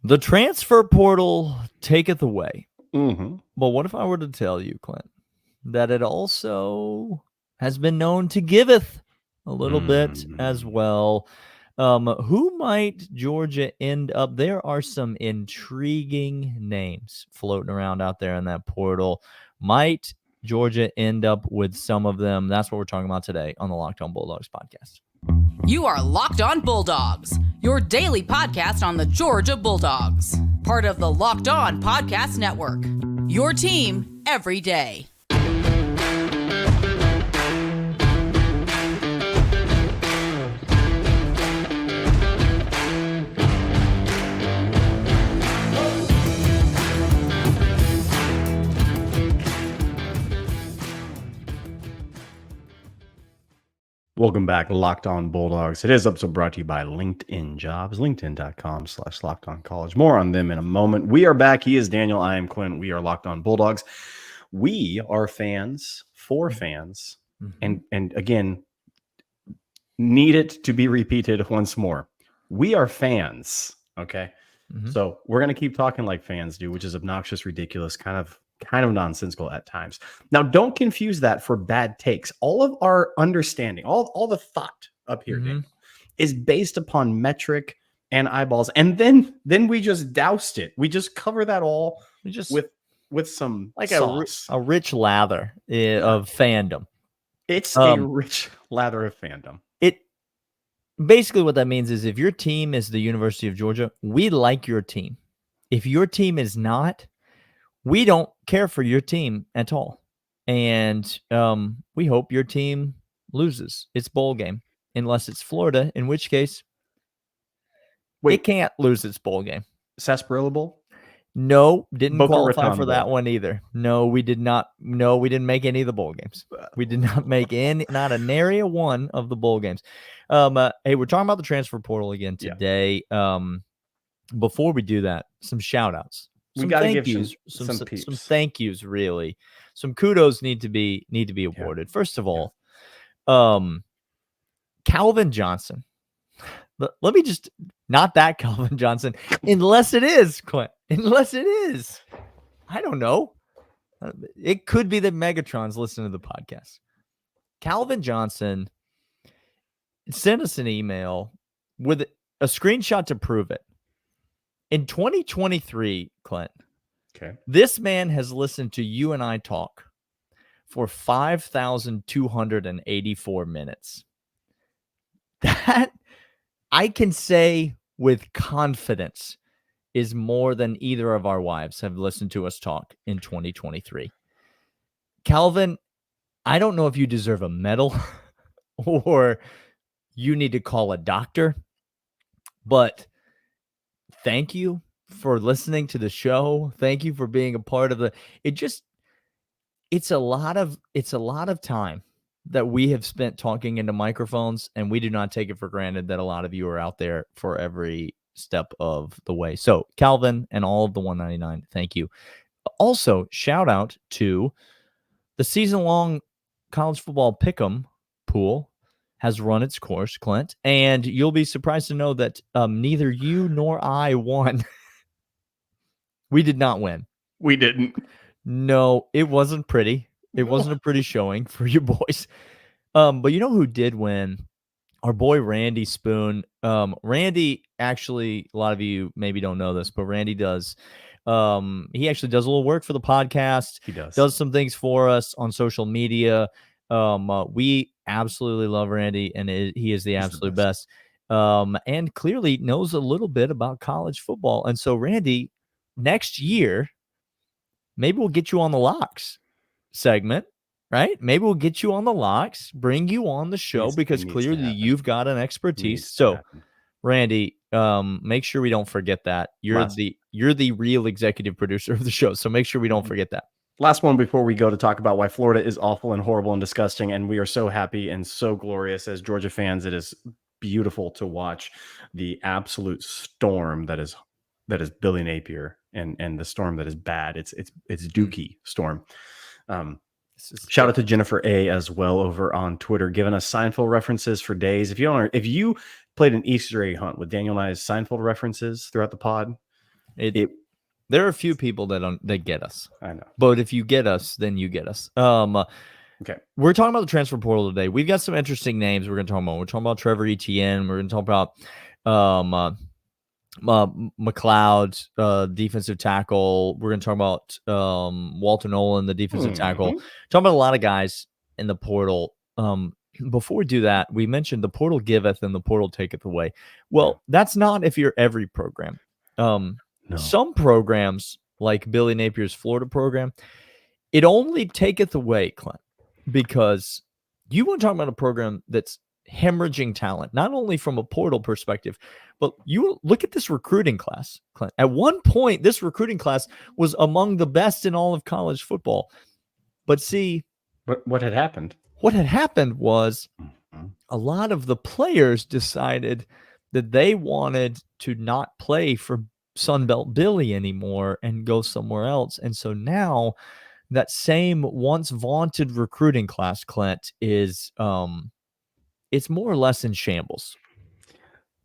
The transfer portal taketh away. Mm-hmm. But what if I were to tell you, Clint, that it also has been known to giveth a little bit as well? Who might Georgia end up? There are some intriguing names floating around out there in that portal. Might Georgia end up with some of them? That's what we're talking about today on the Locked On Bulldogs podcast. You are Locked On Bulldogs, your daily podcast on the Georgia Bulldogs, part of the Locked On Podcast Network, your team every day. Welcome back, Locked On Bulldogs. Today's episode brought to you by LinkedIn Jobs, linkedin.com/LockedOnCollege. More on them in a moment. We are back. He is Daniel. I am Clint. We are Locked On Bulldogs. We are fans for fans. And again, need it to be repeated once more. We are fans. Okay. So we're going to keep talking like fans do, which is obnoxious, ridiculous, kind of nonsensical at times. Now, don't confuse that for bad takes. All of our understanding, all the thought up here, Daniel, is based upon metric and eyeballs. And then we just doused it. We just cover that all with some like sauce. a rich lather of fandom. It's a rich lather of fandom. Basically what that means is if your team is the University of Georgia, we like your team. If your team is not, we don't care for your team at all. And we hope your team loses its bowl game, unless it's Florida, in which case it can't lose its bowl game. Sarsaparilla Bowl? No, didn't Boca qualify Raton for that Bowl. one either. No, we did not. No, we didn't make any of the bowl games. We did not make not a nary a one of the bowl games. Hey, we're talking about the transfer portal again today. Before we do that, some shout outs. We got to give some thank yous, really. Some kudos need to be awarded. First of all, Calvin Johnson. Let me just not that Calvin Johnson, unless it is, Clint. Unless it is. I don't know. It could be that Megatron's listening to the podcast. Calvin Johnson sent us an email with a screenshot to prove it. In 2023, Clint, this man has listened to you and I talk for 5,284 minutes. That I can say with confidence is more than either of our wives have listened to us talk in 2023. Calvin, I don't know if you deserve a medal or you need to call a doctor, but thank you for listening to the show. Thank you for being a part of it's a lot of time that we have spent talking into microphones, and we do not take it for granted that a lot of you are out there for every step of the way. So Calvin and all of the 199, thank you. Also, shout out to the season-long college football pick'em pool has run its course, Clint, and you'll be surprised to know that neither you nor I won. We did not win. We didn't. No, it wasn't pretty. It wasn't a pretty showing for you boys. But you know who did win? Our boy Randy Spoon. Randy, actually, a lot of you maybe don't know this, but Randy does. He actually does a little work for the podcast. He does some things for us on social media. We absolutely love Randy, and he is the absolute best. And clearly knows a little bit about college football. And so, Randy, next year, maybe we'll get you on the locks segment, right? Maybe we'll get you on the locks, bring you on the show because clearly you've got an expertise. So, Randy, make sure we don't forget that. You're the real executive producer of the show, so make sure we don't forget that. Last one before we go to talk about why Florida is awful and horrible and disgusting, and we are so happy and so glorious as Georgia fans. It is beautiful to watch the absolute storm that is Billy Napier and the storm that is bad. It's Dookie storm. Shout out to Jennifer A as well over on Twitter, giving us Seinfeld references for days. If you played an Easter egg hunt with Daniel and I's Seinfeld references throughout the pod, There are a few people that get us. I know. But if you get us, then you get us. Okay. We're talking about the transfer portal today. We've got some interesting names we're going to talk about. We're talking about Trevor Etienne. We're going to talk about McLeod, defensive tackle. We're going to talk about Walter Nolan, the defensive tackle. Talking about a lot of guys in the portal. Before we do that, we mentioned the portal giveth and the portal taketh away. Well, that's not if you're every program. No. Some programs, like Billy Napier's Florida program, it only taketh away, Clint, because you want to talk about a program that's hemorrhaging talent, not only from a portal perspective, but you look at this recruiting class, Clint. At one point, this recruiting class was among the best in all of college football. But see, what had happened? What had happened was a lot of the players decided that they wanted to not play for Sunbelt Billy anymore and go somewhere else. And so now that same once vaunted recruiting class, Clint, is it's more or less in shambles.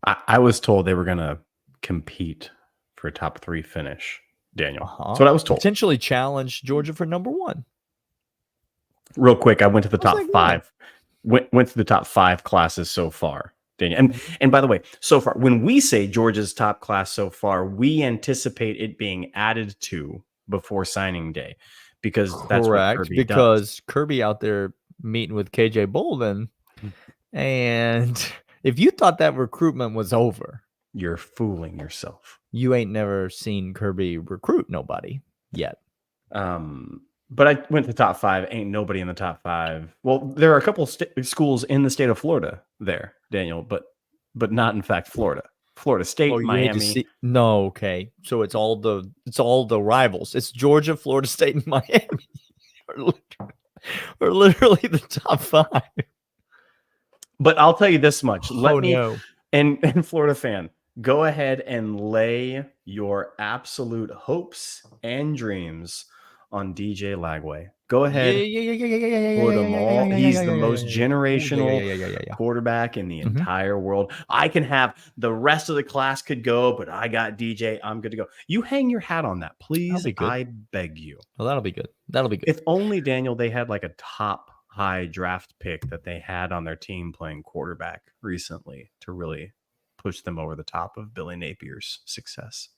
I was told they were going to compete for a top 3 finish, Daniel. That's what I was told. Potentially challenge Georgia for number 1. Real quick, I went to the top 5. Went to the top 5 classes so far, Daniel. And by the way, so far, when we say Georgia's top class so far, we anticipate it being added to before signing day, because that's what Kirby does. Kirby out there meeting with KJ Bolden, and if you thought that recruitment was over, you're fooling yourself. You ain't never seen Kirby recruit nobody yet. But I went to the top 5. Ain't nobody in the top 5. Well, there are a couple schools in the state of Florida there, Daniel, but not in fact Florida. Florida State, Miami. No, okay. So it's all the rivals. It's Georgia, Florida State, and Miami are literally the top 5. But I'll tell you this much. And Florida fan, go ahead and lay your absolute hopes and dreams on DJ Lagway. Go ahead. Put them all. He's the most generational quarterback in the entire world. I can have the rest of the class could go, but I got DJ. I'm good to go. You hang your hat on that, please. I beg you. Well, that'll be good. That'll be good. If only, Daniel, they had like a top high draft pick that they had on their team playing quarterback recently to really push them over the top of Billy Napier's success.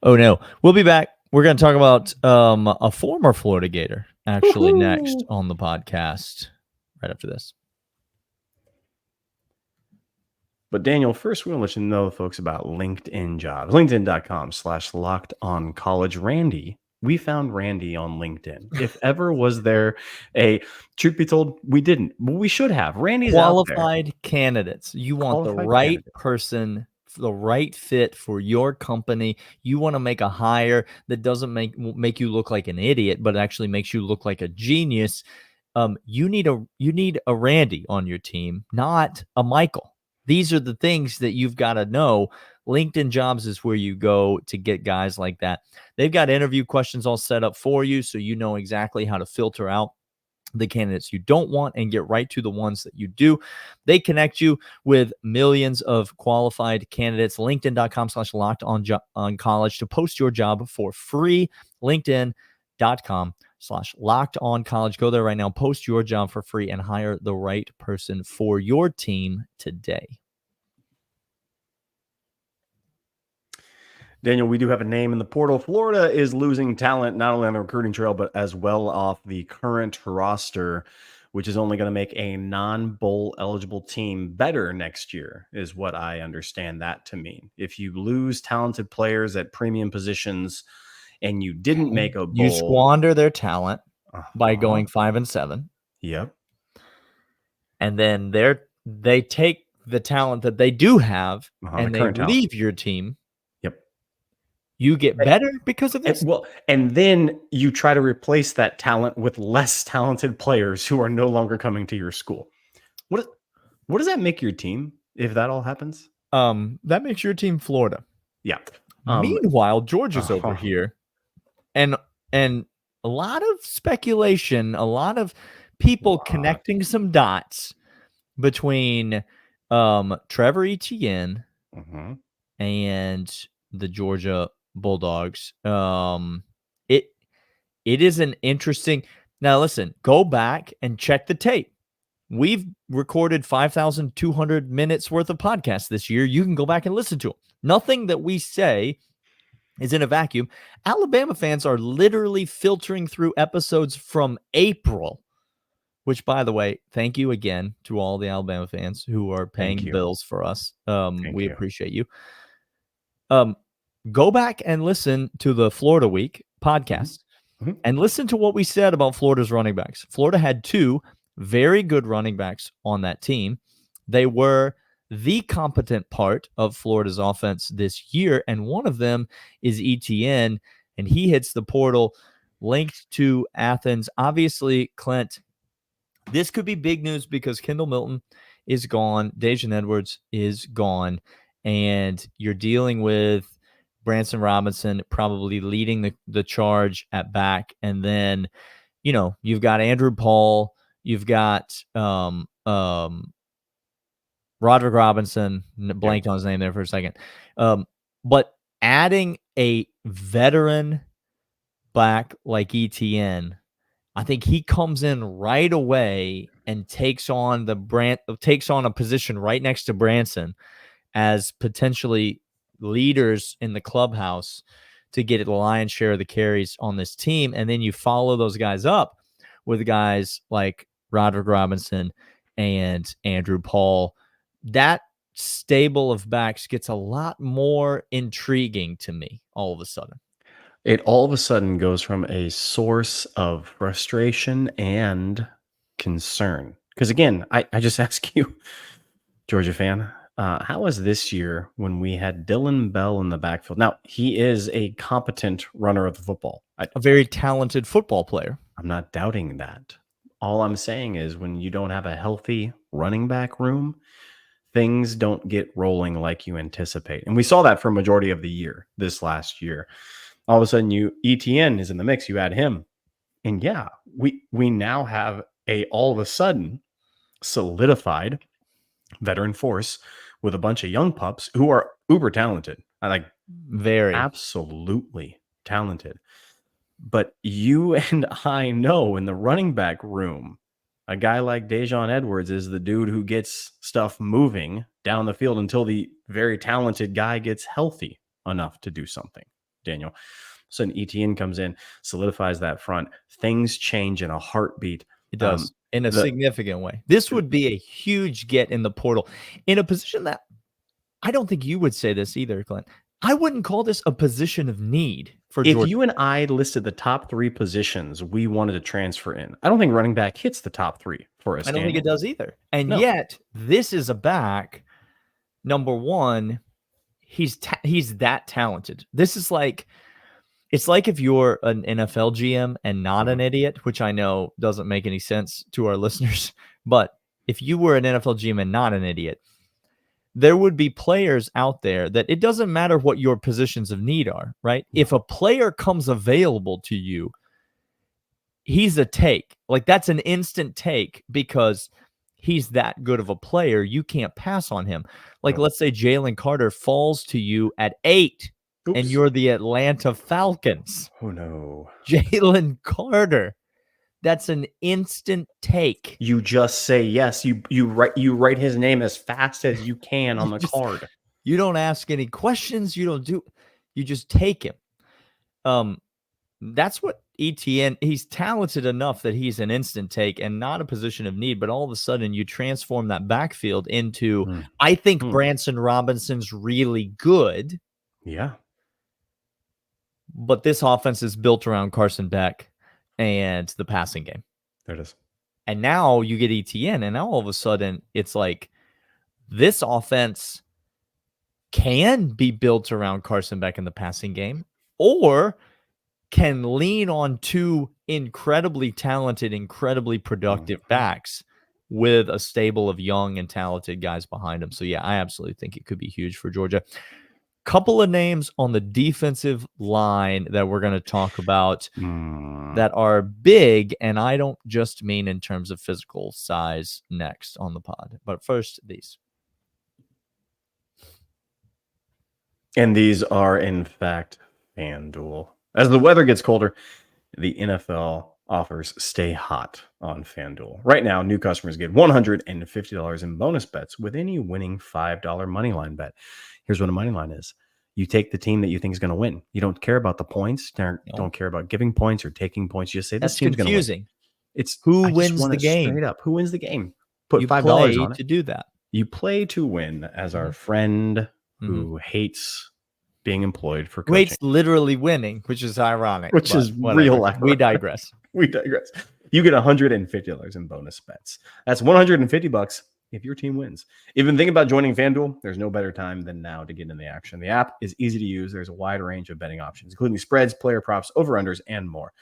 Oh, no. We'll be back. We're going to talk about a former Florida Gator actually next on the podcast right after this. But Daniel, first we want to let you know, folks, about LinkedIn Jobs. LinkedIn.com/lockedoncollege. Randy, we found Randy on LinkedIn. If ever was there a, truth be told, we didn't. We should have. Randy's qualified candidates. You want the right person, the right fit for your company. You want to make a hire that doesn't make you look like an idiot, but actually makes you look like a genius. You need a Randy on your team, not a Michael. These are the things that you've got to know. LinkedIn Jobs is where you go to get guys like that. They've got interview questions all set up for you, so you know exactly how to filter out the candidates you don't want and get right to the ones that you do. They connect you with millions of qualified candidates. LinkedIn.com/lockedoncollege to post your job for free. LinkedIn.com/lockedoncollege. Go there right now, post your job for free, and hire the right person for your team today. Daniel, we do have a name in the portal. Florida is losing talent, not only on the recruiting trail, but as well off the current roster, which is only going to make a non-bowl eligible team better next year, is what I understand that to mean. If you lose talented players at premium positions and you didn't make a bowl, you squander their talent by going 5-7. Yep. And then they take the talent that they do have and they leave your team. You get better because of this? And then you try to replace that talent with less talented players who are no longer coming to your school. What does that make your team if that all happens? That makes your team Florida. Yeah. Meanwhile, Georgia's over here. And a lot of speculation, a lot of people connecting some dots between Trevor Etienne and the Georgia Bulldogs. It is an interesting. Now listen, go back and check the tape. We've recorded 5,200 minutes worth of podcasts this year. You can go back and listen to them. Nothing that we say is in a vacuum. Alabama fans are literally filtering through episodes from April, which, by the way, thank you again to all the Alabama fans who are paying the bills for us. We appreciate you. Go back and listen to the Florida Week podcast and listen to what we said about Florida's running backs. Florida had 2 very good running backs on that team. They were the competent part of Florida's offense this year, and one of them is Etienne, and he hits the portal linked to Athens. Obviously, Clint, this could be big news because Kendall Milton is gone, Daijun Edwards is gone, and you're dealing with Branson Robinson probably leading the charge at back, and then, you've got Andrew Paul, you've got Roderick Robinson, blanked on his name there for a second. But adding a veteran back like Etienne, I think he comes in right away and takes on a position right next to Branson as potentially leaders in the clubhouse to get the lion's share of the carries on this team. And then you follow those guys up with guys like Roderick Robinson and Andrew Paul. That stable of backs gets a lot more intriguing to me all of a sudden. It all of a sudden goes from a source of frustration and concern. Because again, I just ask you, Georgia fan, how was this year when we had Dylan Bell in the backfield? Now, he is a competent runner of the football. A very talented football player. I'm not doubting that. All I'm saying is when you don't have a healthy running back room, things don't get rolling like you anticipate. And we saw that for a majority of the year this last year. All of a sudden, Etienne is in the mix. You add him. And yeah, we now have all of a sudden solidified veteran force with a bunch of young pups who are uber talented. Very absolutely talented. But you and I know in the running back room, a guy like Daijun Edwards is the dude who gets stuff moving down the field until the very talented guy gets healthy enough to do something. Daniel. So an Etienne comes in, solidifies that front. Things change in a heartbeat. It does. In a significant way. This would be a huge get in the portal in a position that I don't think you would say this either, Clint. I wouldn't call this a position of need for Georgia. If you and I listed the top 3 positions we wanted to transfer in, I don't think running back hits the top 3 for us. I don't think it does either. And yet, this is a back. Number one, he's that talented. This is it's like if you're an NFL GM and not an idiot, which I know doesn't make any sense to our listeners. But if you were an NFL GM and not an idiot, there would be players out there that it doesn't matter what your positions of need are, right? If a player comes available to you, he's a take. That's an instant take because he's that good of a player. You can't pass on him. Let's say Jalen Carter falls to you at 8 and you're the Atlanta Falcons. Oh, no. Jalen Carter. That's an instant take. You just say yes. You write his name as fast as you can on the card. You don't ask any questions. You just take him. That's what Etienne, he's talented enough that he's an instant take and not a position of need, but all of a sudden you transform that backfield into, I think Branson Robinson's really good. Yeah. But this offense is built around Carson Beck and the passing game. There it is. And now you get Etienne, and now all of a sudden it's like this offense can be built around Carson Beck in the passing game, or can lean on 2 incredibly talented, incredibly productive backs with a stable of young and talented guys behind them. So yeah, I absolutely think it could be huge for Georgia. Couple of names on the defensive line that we're going to talk about that are big, and I don't just mean in terms of physical size next on the pod. But first, these. And these are, in fact, FanDuel. As the weather gets colder, the NFL offers stay hot on FanDuel. Right now, new customers get $150 in bonus bets with any winning $5 moneyline bet. Here's what a moneyline is. You take the team that you think is going to win. You don't care about the points. Don't care about giving points or taking points. You just say this That's team's going to win. confusing. It's Who I just wins want the it game? straight up. Who wins the game? Put You $5 play on it. to do that. You play to win, as our friend who hates being employed for Who coaching. hates literally winning, which is ironic. Which but is whatever. real life. We digress. We digress. You get $150 in bonus bets. That's $150 if your team wins. Even think about joining FanDuel, there's no better time than now to get in the action. The app is easy to use. There's a wide range of betting options, including spreads, player props, over-unders, and more.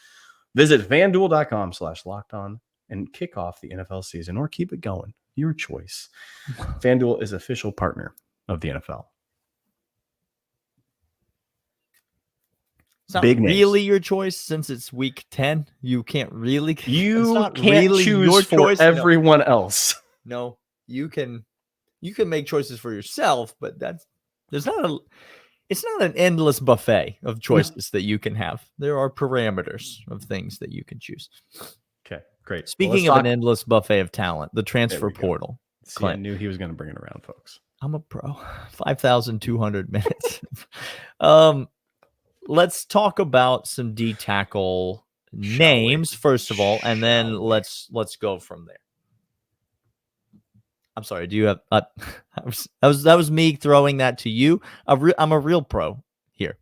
Visit FanDuel.com/lockedon and kick off the NFL season or keep it going. Your choice. FanDuel is official partner of the NFL. It's not Big names. really your choice since it's week 10. You can't really. You it's not can't really choose your for choice. everyone else. No, you can make choices for yourself, but it's not an endless buffet of choices that you can have. There are parameters of things that you can choose. Okay, great. Speaking of an endless buffet of talent, the transfer portal. See, Clint. I knew he was going to bring it around, folks. I'm a pro. 5,200 minutes. Let's talk about some D tackle names first of all, and then let's go from there. I'm sorry. Do you have? That was me throwing that to you. I'm a real pro here.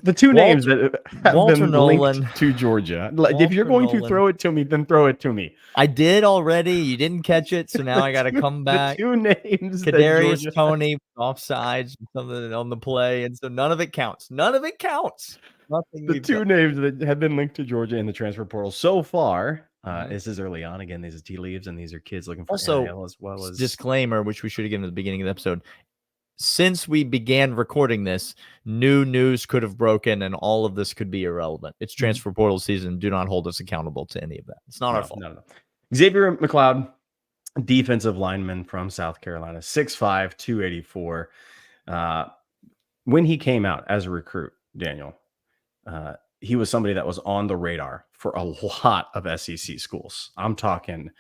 The two names that have Walter been Nolan, linked to Georgia. If you're going to throw it to me, then throw it to me. I did already. You didn't catch it, so now I got to come back. The two names. Kadarius Toney offsides something on the play, and so none of it counts. Nothing. The two names that have been linked to Georgia in the transfer portal so far. This is early on. Again, these are tea leaves, and these are kids looking for NIL as well as disclaimer, which we should have given at the beginning of the episode. Since we began recording this, new news could have broken, and all of this could be irrelevant. It's transfer portal season. Do not hold us accountable to any of that. It's not our fault. No. Xavier McLeod, defensive lineman from South Carolina, 6'5", 284. When he came out as a recruit, Daniel, he was somebody that was on the radar for a lot of SEC schools. I'm talking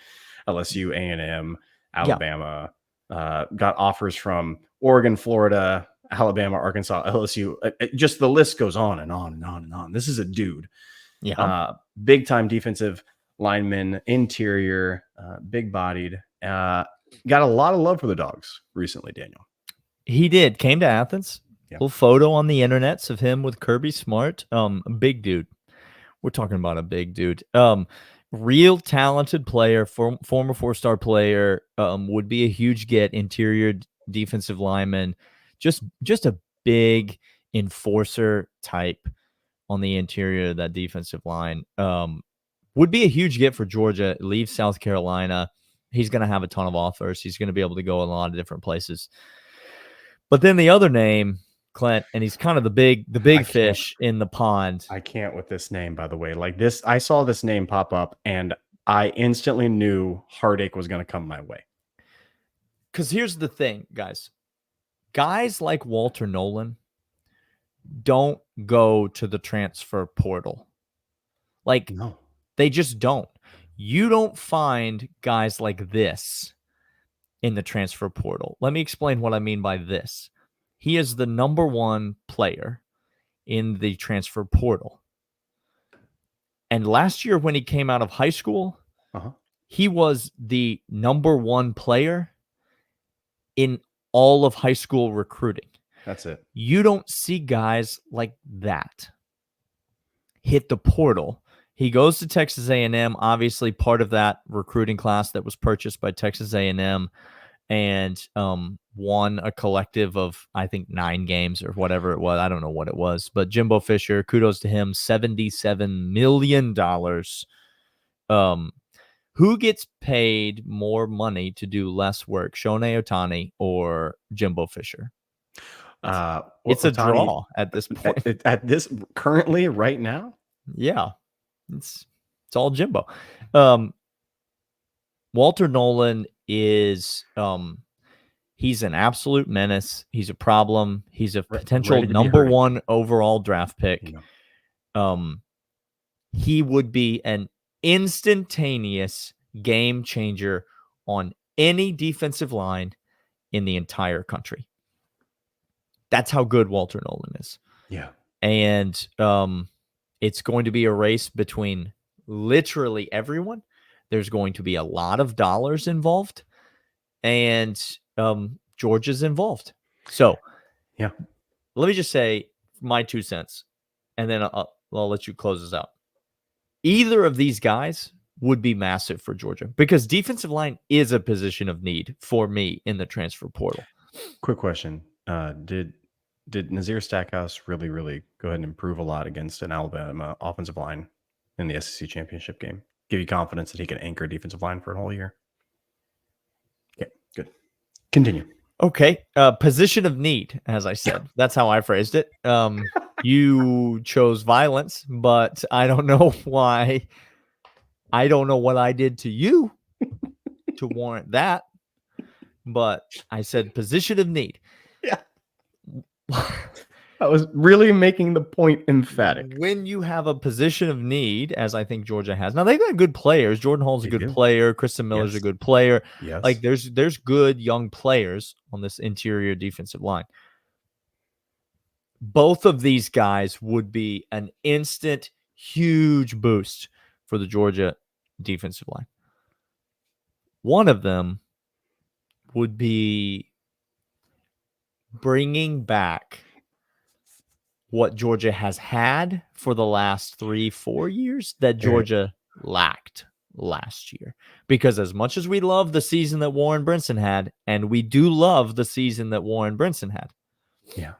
LSU, A&M, Alabama, got offers from Oregon, Florida, Alabama, Arkansas, LSU. Just the list goes on and on and on and on. This is a dude. Big time defensive lineman, interior, big bodied. Got a lot of love for the Dogs recently, Daniel. He did. Came to Athens. Little photo on the internets of him with Kirby Smart. Big dude. We're talking about a big dude. Real talented player, former 4-star player, would be a huge get, interior defensive lineman, just a big enforcer type on the interior of that defensive line. Would be a huge get for Georgia. Leaves South Carolina. He's going to have a ton of offers. He's going to be able to go a lot of different places. But then the other name, Clint, and he's kind of the big fish in the pond. I can't with this name, by the way. Like this, I saw this name pop up, and I instantly knew heartache was going to come my way. Because here's the thing, guys. Guys like Walter Nolan don't go to the transfer portal. No. They just don't. You don't find guys like this in the transfer portal. Let me explain what I mean by this. He is the number one player in the transfer portal. And last year when he came out of high school, he was the number one player in all of high school recruiting. That's it. You don't see guys like that hit the portal. He goes to Texas A&M, obviously part of that recruiting class that was purchased by Texas A&M, and won a collective of, I think, 9 games or whatever it was. I don't know what it was. But Jimbo Fisher, kudos to him, $77 million. Who gets paid more money to do less work, Shohei Ohtani or Jimbo Fisher? It's a draw at this point. At this currently, right now? Yeah. It's all Jimbo. Walter Nolan is He's an absolute menace. He's a problem. He's a potential ready to be number hurting. 1 overall draft pick. Yeah. He would be an instantaneous game changer on any defensive line in the entire country. That's how good Walter Nolan is. Yeah. And it's going to be a race between literally everyone. There's going to be a lot of dollars involved, and Georgia's involved. So, yeah, let me just say my 2 cents, and then I'll let you close this out. Either of these guys would be massive for Georgia because defensive line is a position of need for me in the transfer portal. Quick question. Did Nazir Stackhouse really go ahead and improve a lot against an Alabama offensive line in the SEC championship game? Give you confidence that he can anchor defensive line for a whole year? Okay, good. Continue. Okay. Position of need, as I said. That's how I phrased it. You chose violence, but I don't know why. I don't know what I did to you to warrant that. But I said position of need. Yeah. I was really making the point emphatic. When you have a position of need, as I think Georgia has, now they've got good players. Jordan Hall's a good player. Kristen Miller's a good player. Yes. Like there's good young players on this interior defensive line. Both of these guys would be an instant, huge boost for the Georgia defensive line. One of them would be bringing back what Georgia has had for the last 3-4 years that Georgia lacked last year. Because as much as we love the season that Warren Brinson had, and we do love the season that Warren Brinson had. Yeah.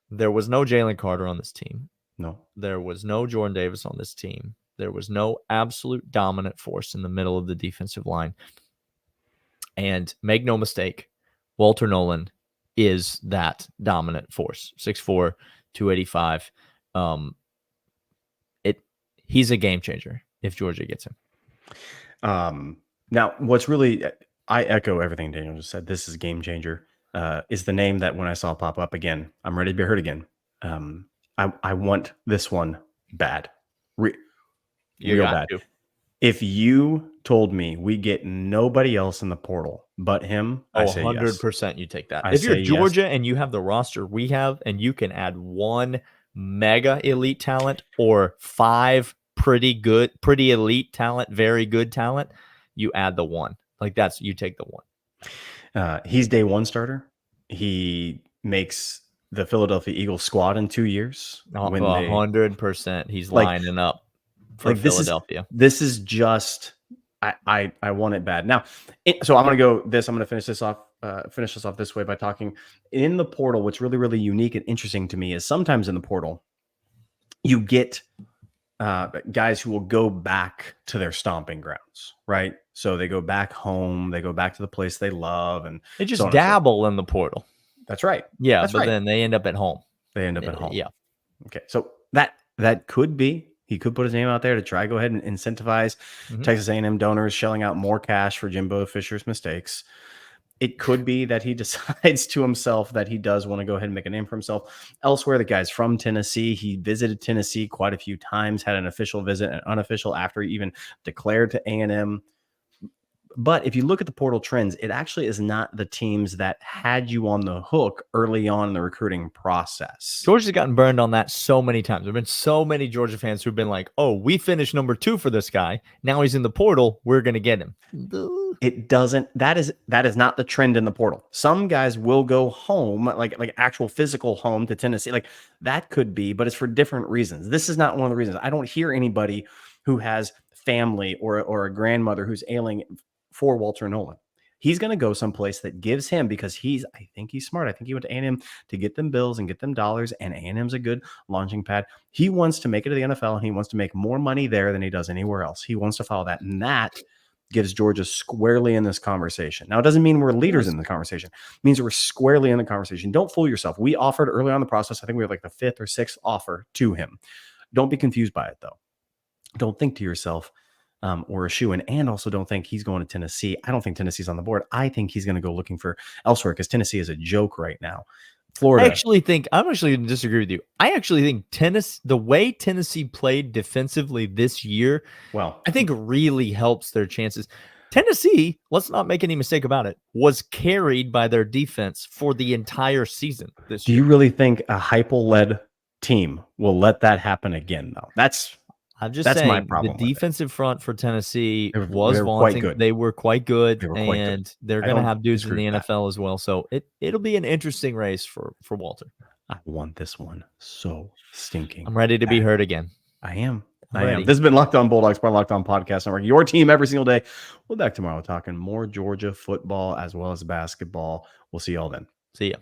There was no Jalen Carter on this team. No. There was no Jordan Davis on this team. There was no absolute dominant force in the middle of the defensive line. And make no mistake, Walter Nolan is that dominant force. 6'4", 285. He's a game changer if Georgia gets him. Now, what's really, I echo everything Daniel just said. This is a game changer. Is the name that when I saw pop up again, I'm ready to be heard again. I want this one bad. Real bad. To. If you told me we get nobody else in the portal but him, I say 100% yes. You take that. I if you're say Georgia yes. and you have the roster we have and you can add one mega elite talent or 5 pretty elite talent, very good talent, you add the one. Like you take the one. He's day one starter. He makes the Philadelphia Eagles squad in 2 years. 100%. He's lining up for Philadelphia. This is just I want it bad. Now, so I'm going to finish this off this way by talking in the portal. What's really, really unique and interesting to me is sometimes in the portal, you get guys who will go back to their stomping grounds, right? So they go back home, they go back to the place they love, and they just dabble in the portal. That's right. Yeah, but then they end up at home. Yeah. Okay. So that could be, he could put his name out there to try go ahead and incentivize Texas A&M donors shelling out more cash for Jimbo Fisher's mistakes. It could be that he decides to himself that he does want to go ahead and make a name for himself elsewhere. The guy's from Tennessee. He visited Tennessee quite a few times, had an official visit and unofficial after he even declared to A&M. But if you look at the portal trends, it actually is not the teams that had you on the hook early on in the recruiting process. Georgia's gotten burned on that so many times. There have been so many Georgia fans who've been like, oh, we finished number 2 for this guy. Now he's in the portal. We're going to get him. It doesn't. That is not the trend in the portal. Some guys will go home, like actual physical home to Tennessee. Like that could be, but it's for different reasons. This is not one of the reasons. I don't hear anybody who has family or a grandmother who's ailing for Walter Nolan. He's going to go someplace that gives him, because I think he's smart. I think he went to A&M to get them bills and get them dollars, and A&M's a good launching pad. He wants to make it to the NFL, and he wants to make more money there than he does anywhere else. He wants to follow that, and that gives Georgia squarely in this conversation. Now, it doesn't mean we're leaders in the conversation. It means we're squarely in the conversation. Don't fool yourself. We offered early on in the process, I think we had like the 5th or 6th offer to him. Don't be confused by it, though. Don't think to yourself, or a shoe-in, and also don't think he's going to Tennessee. I don't think Tennessee's on the board. I think he's going to go looking for elsewhere because Tennessee is a joke right now. Florida. I'm actually going to disagree with you. I actually think the way Tennessee played defensively this year, well, I think really helps their chances. Tennessee, let's not make any mistake about it, was carried by their defense for the entire season this do year. you really think a Heupel-led team will let that happen again, though? I'm just that's saying my problem the with it. defensive front for Tennessee They were was quite vaunting. good. They were quite good, They were quite good. and they're I going to don't have dudes in disagree the with that. NFL as well. So it'll be an interesting race for Walter. I want this one so stinking. I'm ready to be bad. heard again. I am. Ready. This has been Locked On Bulldogs, part of Locked On Podcast Network. Your team every single day. We'll be back tomorrow talking more Georgia football as well as basketball. We'll see y'all then. See ya.